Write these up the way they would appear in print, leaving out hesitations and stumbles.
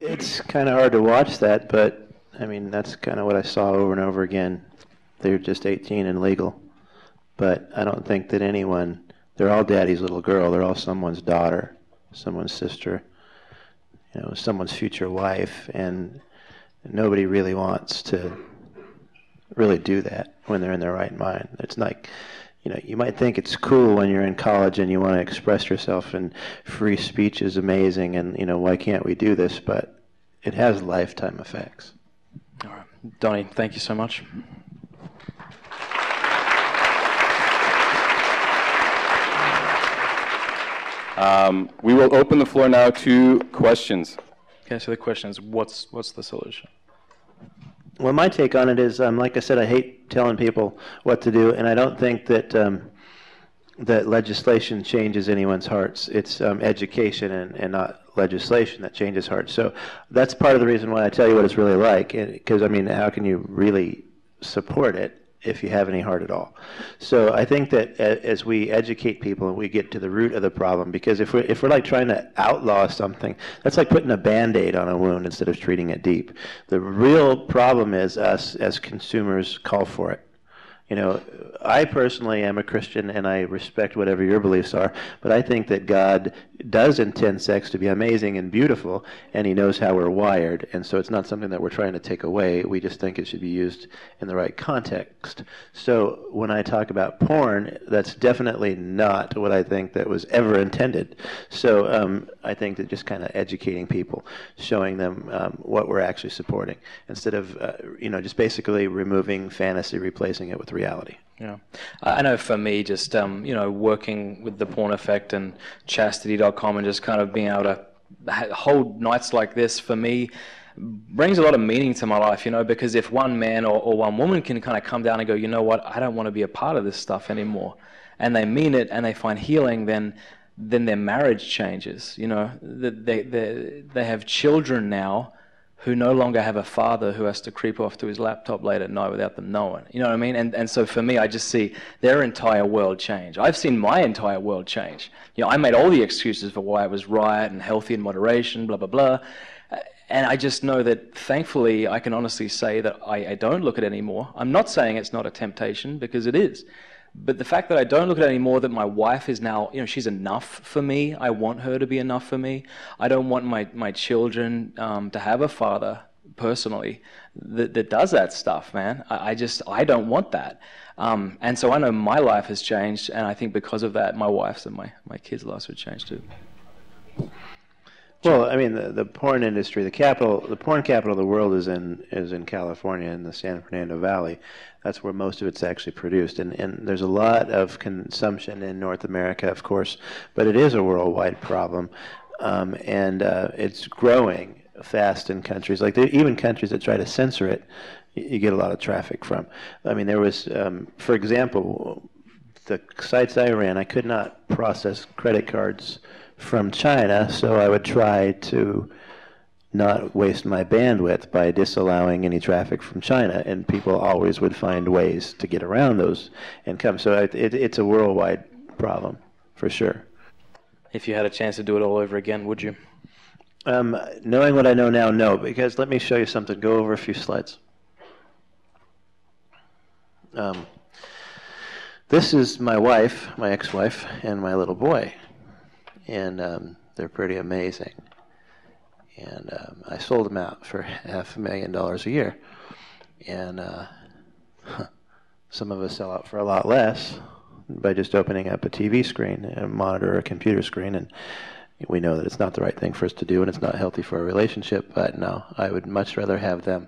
It's kind of hard to watch that, but I mean, that's kind of what I saw over and over again. They're just 18 and legal. But I don't think that they're all daddy's little girl. They're all someone's daughter, someone's sister, someone's future wife. And nobody really wants to really do that when they're in their right mind. It's like, you might think it's cool when you're in college and you want to express yourself, and free speech is amazing, and, why can't we do this? But it has lifetime effects. All right. Donny, thank you so much. We will open the floor now to questions. Okay, so the question is, what's the solution? Well, my take on it is, like I said, I hate telling people what to do, and I don't think that that legislation changes anyone's hearts. It's education and not legislation that changes hearts. So that's part of the reason why I tell you what it's really like, because, how can you really support it if you have any heart at all? So I think that as we educate people and we get to the root of the problem, because if we're like trying to outlaw something, that's like putting a Band-Aid on a wound instead of treating it deep. The real problem is us as consumers call for it. I personally am a Christian, and I respect whatever your beliefs are, but I think that God does intend sex to be amazing and beautiful, and he knows how we're wired, and so it's not something that we're trying to take away. We just think it should be used in the right context. So when I talk about porn, that's definitely not what I think that was ever intended. So I think that just kind of educating people, showing them what we're actually supporting, instead of just basically removing fantasy, replacing it with reality. Yeah, I know for me, just working with the Porn Effect and Chastity.com, and just kind of being able to hold nights like this, for me, brings a lot of meaning to my life. Because if one man or one woman can kind of come down and go, you know what, I don't want to be a part of this stuff anymore, and they mean it and they find healing, then their marriage changes. They have children now who no longer have a father who has to creep off to his laptop late at night without them knowing. You know what I mean? And so for me, I just see their entire world change. I've seen my entire world change. I made all the excuses for why I was right and healthy in moderation, blah, blah, blah. And I just know that, thankfully, I can honestly say that I don't look at it anymore. I'm not saying it's not a temptation, because it is. But the fact that I don't look at it anymore, that my wife is now, she's enough for me. I want her to be enough for me. I don't want my children to have a father, personally, that does that stuff, man. I don't want that. And so I know my life has changed, and I think because of that, my wife's and my kids' lives would change too. Well, the porn industry, the porn capital of the world is in California, in the San Fernando Valley. That's where most of it's actually produced. And there's a lot of consumption in North America, of course, but it is a worldwide problem. And it's growing fast in countries. Like, even countries that try to censor it, you get a lot of traffic from. There was, for example, the sites I ran, I could not process credit cards from China, so I would try to not waste my bandwidth by disallowing any traffic from China, and people always would find ways to get around those and come. So it's a worldwide problem, for sure. If you had a chance to do it all over again, would you? Knowing what I know now, no, because let me show you something. Go over a few slides. This is my wife, my ex-wife, and my little boy. And they're pretty amazing. And I sold them out for $500,000 a year. And some of us sell out for a lot less by just opening up a TV screen, a monitor, or a computer screen. And we know that it's not the right thing for us to do, and it's not healthy for a relationship. But no, I would much rather have them.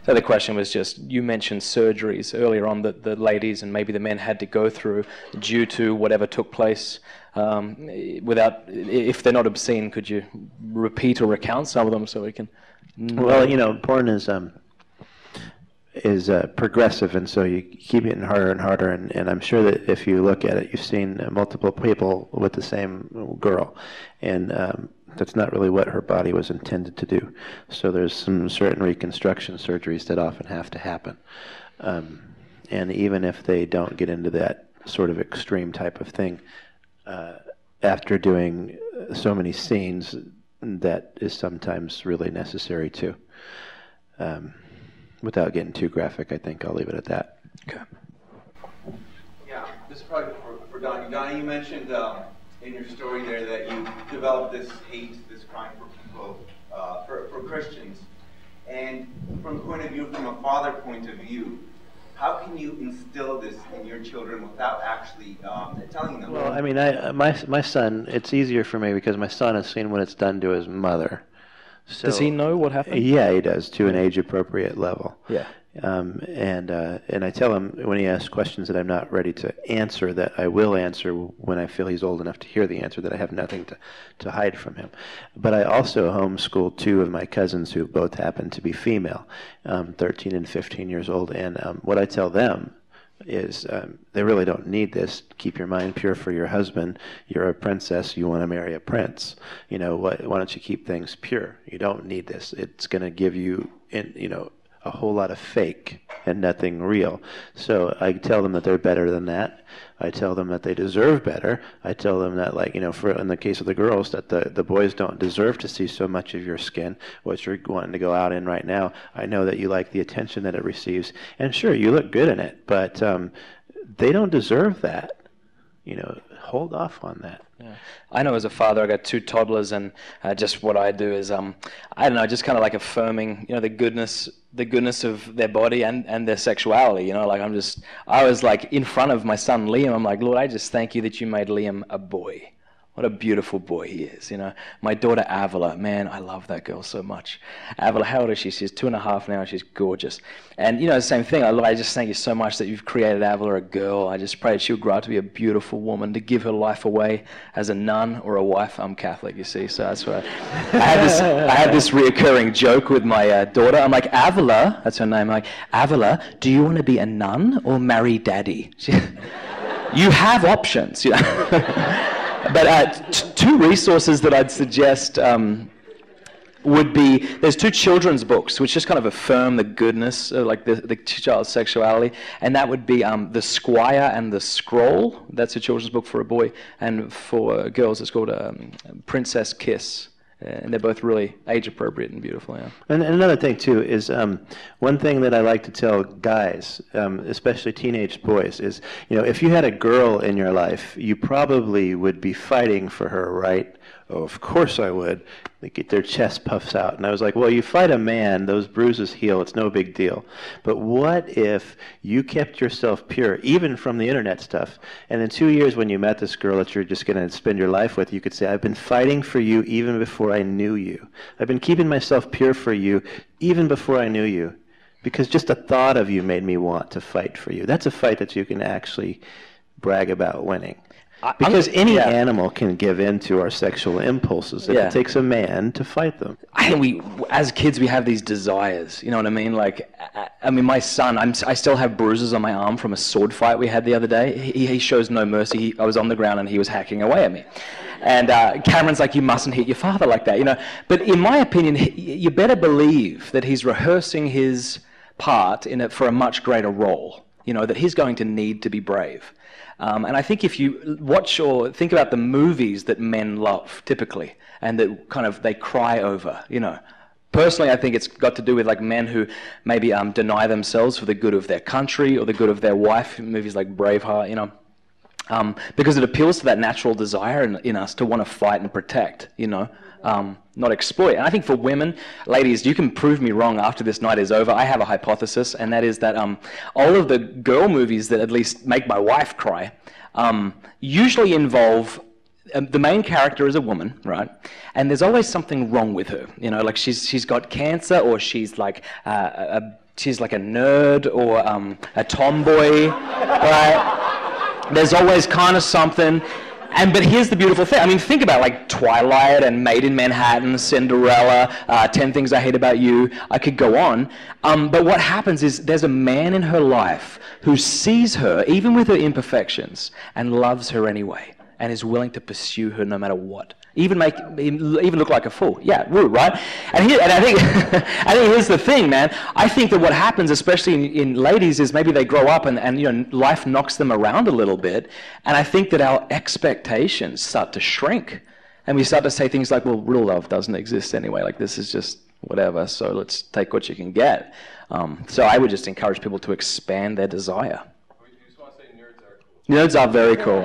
So the question was just, you mentioned surgeries earlier on that the ladies and maybe the men had to go through due to whatever took place. If they're not obscene, could you repeat or recount some of them so we can? Well, porn is progressive, and so you keep getting harder and harder. And I'm sure that if you look at it, you've seen multiple people with the same girl, and that's not really what her body was intended to do. So there's some certain reconstruction surgeries that often have to happen. And even if they don't get into that sort of extreme type of thing, after doing so many scenes, that is sometimes really necessary too. Without getting too graphic, I think I'll leave it at that. Okay. Yeah, this is probably for Donny. Donny, you mentioned in your story there that you developed this hate, this crime for people, for Christians. And from the point of view, from a father point of view, how can you instill this in your children without actually telling them? Well, I mean, my son, it's easier for me because my son has seen what it's done to his mother. So, Does he know what happened? Yeah, he does, to an age-appropriate level. Yeah. And I tell him when he asks questions that I'm not ready to answer, that I will answer when I feel he's old enough to hear the answer, that I have nothing to hide from him. But I also homeschooled two of my cousins who both happen to be female, 13 and 15 years old. And what I tell them is they really don't need this. Keep your mind pure for your husband. You're a princess. You want to marry a prince. Why don't you keep things pure? You don't need this. It's going to give you, a whole lot of fake and nothing real. So I tell them that they're better than that. I tell them that they deserve better. I tell them that, in the case of the girls, that the boys don't deserve to see so much of your skin, what you're wanting to go out in right now. I know that you like the attention that it receives. And sure, you look good in it, but they don't deserve that. Hold off on that. Yeah. I know as a father, I got two toddlers, and just what I do is, I don't know, just kind of like affirming, the goodness of their body and their sexuality. I was like in front of my son Liam. I'm like, Lord, I just thank you that you made Liam a boy. What a beautiful boy he is, My daughter Avila, man, I love that girl so much. Avila, how old is she? She's 2.5 now. She's gorgeous. And, the same thing. I just thank you so much that you've created Avila a girl. I just pray that she'll grow up to be a beautiful woman, to give her life away as a nun or a wife. I'm Catholic, you see, so that's why I had this reoccurring joke with my daughter. I'm like, Avila, that's her name. I'm like, Avila, do you want to be a nun or marry daddy? You have options, But two resources that I'd suggest would be, there's two children's books which just kind of affirm the goodness, like the child's sexuality, and that would be The Squire and the Scroll. That's a children's book for a boy, and for girls it's called Princess Kiss. And they're both really age-appropriate and beautiful, yeah. And another thing, too, is one thing that I like to tell guys, especially teenage boys, is, if you had a girl in your life, you probably would be fighting for her, right? Oh, of course I would. They get their chest puffs out. And I was like, well, you fight a man, those bruises heal, it's no big deal. But what if you kept yourself pure, even from the internet stuff, and in 2 years when you met this girl that you're just going to spend your life with, you could say, I've been fighting for you even before I knew you. I've been keeping myself pure for you even before I knew you, because just the thought of you made me want to fight for you. That's a fight that you can actually brag about winning. Because any animal can give in to our sexual impulses. It takes a man to fight them. I think as kids, we have these desires. You know what I mean? My son, I still have bruises on my arm from a sword fight we had the other day. He shows no mercy. I was on the ground and he was hacking away at me. And Cameron's like, you mustn't hit your father like that, But in my opinion, you better believe that he's rehearsing his part in it for a much greater role. That he's going to need to be brave. And I think if you watch or think about the movies that men love, typically, and that they cry over, Personally, I think it's got to do with men who maybe deny themselves for the good of their country or the good of their wife, movies like Braveheart, because it appeals to that natural desire in us to want to fight and protect, not exploit. And I think for women, ladies, you can prove me wrong after this night is over. I have a hypothesis, and that is that all of the girl movies that at least make my wife cry usually involve the main character is a woman, right? And there's always something wrong with her. She's got cancer, or she's like she's like a nerd or a tomboy, right? There's always kind of something. But here's the beautiful thing. Think about Twilight and Made in Manhattan, Cinderella, 10 Things I Hate About You. I could go on. But what happens is there's a man in her life who sees her, even with her imperfections, and loves her anyway, and is willing to pursue her no matter what. Even look like a fool. Yeah, rude, right? And I think here's the thing, man. I think that what happens, especially in ladies, is maybe they grow up and life knocks them around a little bit, and I think that our expectations start to shrink. And we start to say things like, well, real love doesn't exist anyway. Like, this is just whatever, so let's take what you can get. So I would just encourage people to expand their desire. You just want to say nerds are cool. Nerds are very cool.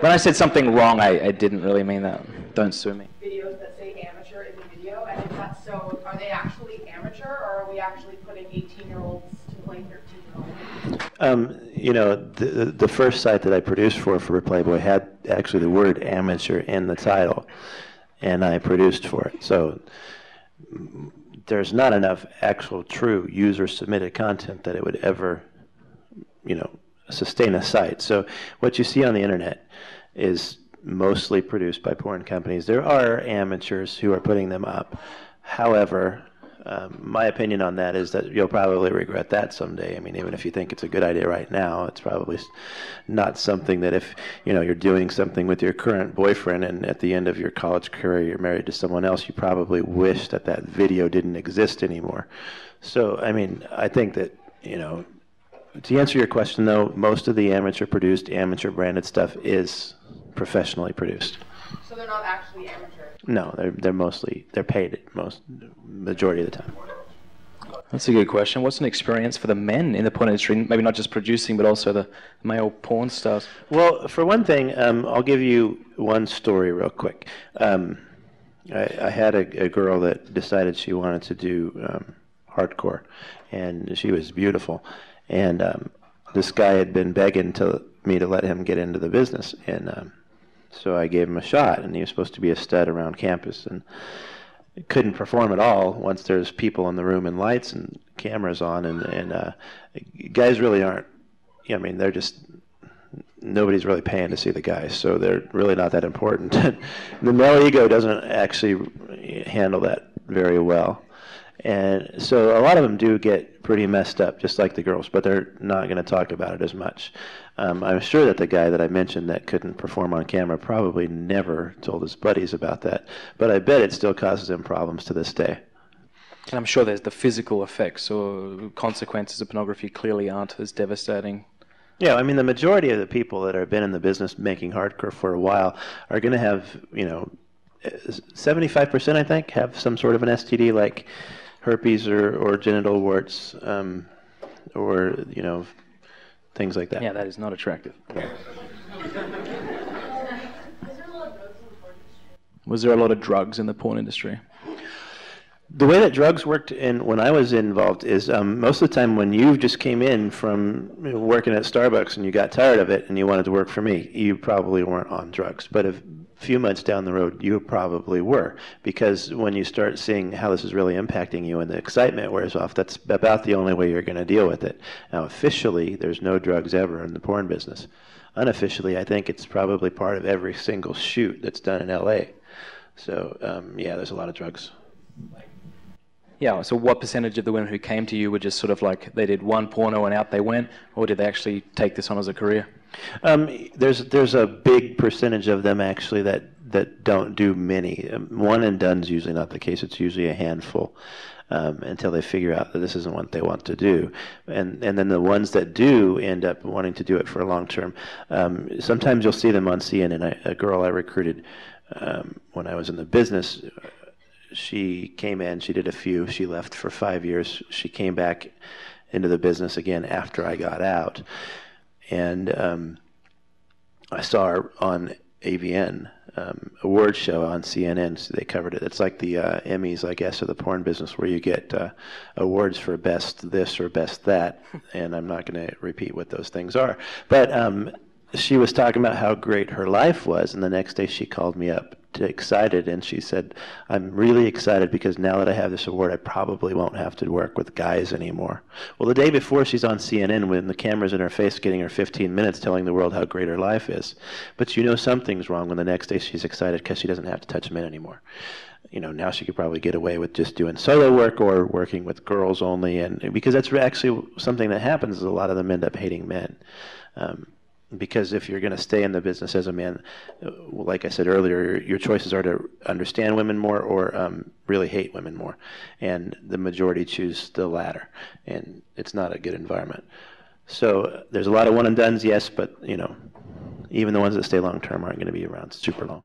When I said something wrong, I didn't really mean that. Don't sue me. Videos that say amateur in the video, and if that's so, are they actually amateur, or are we actually putting 18-year-olds to play 13-year-olds? You know, the first site that I produced for Playboy had actually the word amateur in the title, and I produced for it. So there's not enough actual true user-submitted content that it would ever, you know, sustain a site. So what you see on the internet is mostly produced by porn companies. There are amateurs who are putting them up. However, my opinion on that is that you'll probably regret that someday. I mean, even if you think it's a good idea right now, it's probably not something that if, you know, you're doing something with your current boyfriend and at the end of your college career you're married to someone else, you probably wish that that video didn't exist anymore. So, I mean, I think that, you know, to answer your question though, most of the amateur-produced, amateur-branded stuff is professionally produced. So they're not actually amateur? No, they're paid majority of the time. That's a good question. What's an experience for the men in the porn industry? Maybe not just producing, but also the male porn stars. Well, for one thing, I'll give you one story real quick. I had a girl that decided she wanted to do hardcore, and she was beautiful. And this guy had been begging me to let him get into the business, and so I gave him a shot, and he was supposed to be a stud around campus, and couldn't perform at all once there's people in the room and lights and cameras on, and guys really aren't, I mean, they're just, nobody's really paying to see the guys, so they're really not that important. The male ego doesn't actually handle that very well. And so a lot of them do get pretty messed up, just like the girls, but they're not going to talk about it as much. I'm sure that the guy that I mentioned that couldn't perform on camera probably never told his buddies about that, but I bet it still causes him problems to this day. And I'm sure there's the physical effects or consequences of pornography clearly aren't as devastating. Yeah, I mean, the majority of the people that have been in the business making hardcore for a while are going to have, you know, 75%, I think, have some sort of an STD like herpes or genital warts, or, you know, things like that. Yeah, that is not attractive. Was there a lot of drugs in the porn industry? The way that drugs worked when I was involved is most of the time when you just came in from working at Starbucks and you got tired of it and you wanted to work for me, you probably weren't on drugs. But a few months down the road, you probably were. Because when you start seeing how this is really impacting you and the excitement wears off, that's about the only way you're going to deal with it. Now, officially, there's no drugs ever in the porn business. Unofficially, I think it's probably part of every single shoot that's done in L.A. So, yeah, there's a lot of drugs. Yeah, so what percentage of the women who came to you were just sort of like they did one porno and out they went, or did they actually take this on as a career? There's a big percentage of them actually that don't do many. One and done's usually not the case. It's usually a handful until they figure out that this isn't what they want to do. And then the ones that do end up wanting to do it for a long term. Sometimes you'll see them on CNN. A girl I recruited when I was in the business, she came in, she did a few, she left for 5 years. She came back into the business again after I got out. And I saw her on AVN, award show on CNN, so they covered it. It's like the Emmys, I guess, of the porn business, where you get awards for best this or best that, and I'm not going to repeat what those things are. But she was talking about how great her life was, and the next day she called me up excited, and she said, I'm really excited because now that I have this award, I probably won't have to work with guys anymore. Well, the day before, she's on CNN when the camera's in her face getting her 15 minutes telling the world how great her life is. But you know something's wrong when the next day she's excited because she doesn't have to touch men anymore. You know, now she could probably get away with just doing solo work or working with girls only, and because that's actually something that happens is a lot of them end up hating men. Because if you're going to stay in the business as a man, like I said earlier, your choices are to understand women more or really hate women more. And the majority choose the latter. And it's not a good environment. So there's a lot of one and dones, yes, but, you know, even the ones that stay long term aren't going to be around super long.